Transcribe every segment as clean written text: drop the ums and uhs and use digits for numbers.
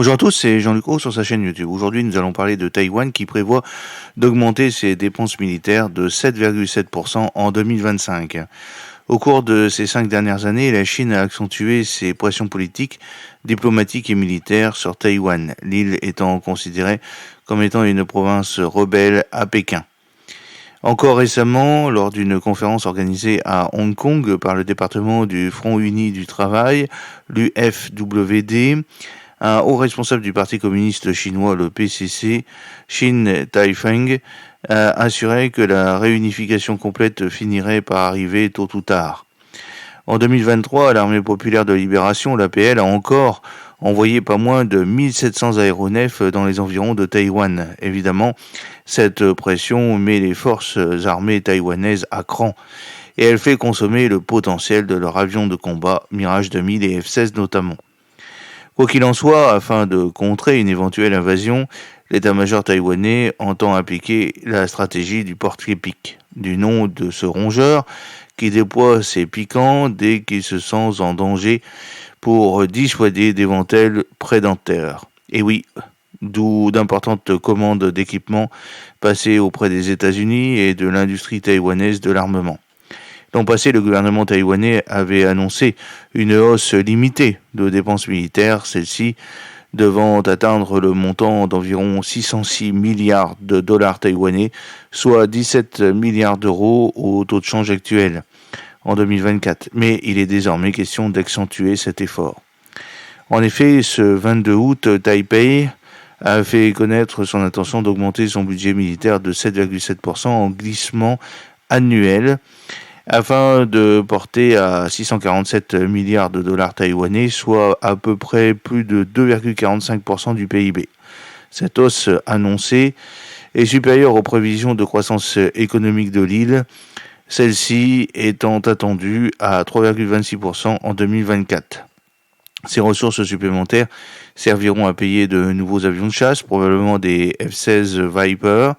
Bonjour à tous, c'est Jean-Luc Roux sur sa chaîne YouTube. Aujourd'hui, nous allons parler de Taïwan qui prévoit d'augmenter ses dépenses militaires de 7,7% en 2025. Au cours de ces 5 dernières années, la Chine a accentué ses pressions politiques, diplomatiques et militaires sur Taïwan, l'île étant considérée comme étant une province rebelle à Pékin. Encore récemment, lors d'une conférence organisée à Hong Kong par le département du Front Uni du Travail, l'UFWD, un haut responsable du Parti communiste chinois, le PCC, Xin Taifeng, a assuré que la réunification complète finirait par arriver tôt ou tard. En 2023, l'Armée populaire de libération, l'APL, a encore envoyé pas moins de 1700 aéronefs dans les environs de Taïwan. Évidemment, cette pression met les forces armées taïwanaises à cran et elle fait consommer le potentiel de leurs avions de combat, Mirage 2000 et F-16 notamment. Quoi qu'il en soit, afin de contrer une éventuelle invasion, l'état-major taïwanais entend appliquer la stratégie du porte-pique, du nom de ce rongeur qui déploie ses piquants dès qu'il se sent en danger pour dissuader d'éventuels prédateurs. Et oui, d'où d'importantes commandes d'équipements passées auprès des États-Unis et de l'industrie taïwanaise de l'armement. L'an passé, le gouvernement taïwanais avait annoncé une hausse limitée de dépenses militaires, celle-ci devant atteindre le montant d'environ 606 milliards de dollars taïwanais, soit 17 milliards d'euros au taux de change actuel en 2024. Mais il est désormais question d'accentuer cet effort. En effet, ce 22 août, Taipei a fait connaître son intention d'augmenter son budget militaire de 7,7% en glissement annuel, afin de porter à 647 milliards de dollars taïwanais, soit à peu près plus de 2,45% du PIB. Cette hausse annoncée est supérieure aux prévisions de croissance économique de l'île, celle-ci étant attendue à 3,26% en 2024. Ces ressources supplémentaires serviront à payer de nouveaux avions de chasse, probablement des F-16 Viper,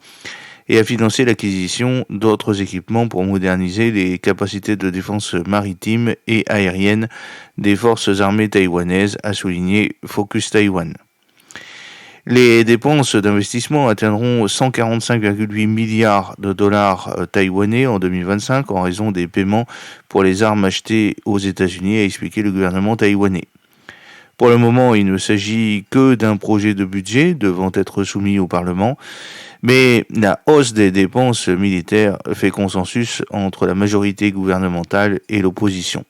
et à financer l'acquisition d'autres équipements pour moderniser les capacités de défense maritime et aérienne des forces armées taïwanaises, a souligné Focus Taiwan. Les dépenses d'investissement atteindront 145,8 milliards de dollars taïwanais en 2025 en raison des paiements pour les armes achetées aux États-Unis, a expliqué le gouvernement taïwanais. Pour le moment, il ne s'agit que d'un projet de budget devant être soumis au Parlement, mais la hausse des dépenses militaires fait consensus entre la majorité gouvernementale et l'opposition.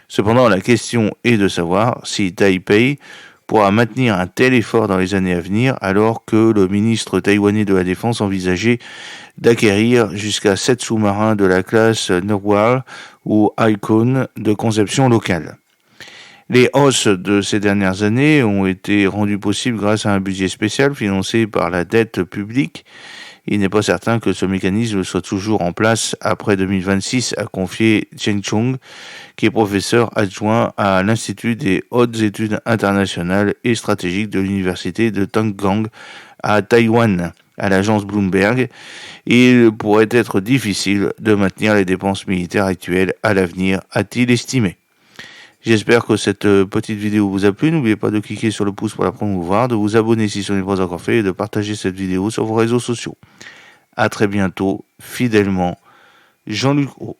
Cependant, la question est de savoir si Taipei pourra maintenir un tel effort dans les années à venir, alors que le ministre taïwanais de la Défense envisageait d'acquérir jusqu'à 7 sous-marins de la classe Narwhal ou Icon de conception locale. Les hausses de ces dernières années ont été rendues possibles grâce à un budget spécial financé par la dette publique. Il n'est pas certain que ce mécanisme soit toujours en place après 2026, a confié Chen Chung, qui est professeur adjoint à l'Institut des hautes études internationales et stratégiques de l'Université de Tonggang à Taïwan, à l'agence Bloomberg. Il pourrait être difficile de maintenir les dépenses militaires actuelles à l'avenir, a-t-il estimé. J'espère que cette petite vidéo vous a plu. N'oubliez pas de cliquer sur le pouce pour la promouvoir, de vous abonner si ce n'est pas encore fait et de partager cette vidéo sur vos réseaux sociaux. À très bientôt, fidèlement, Jean-Luc Roux.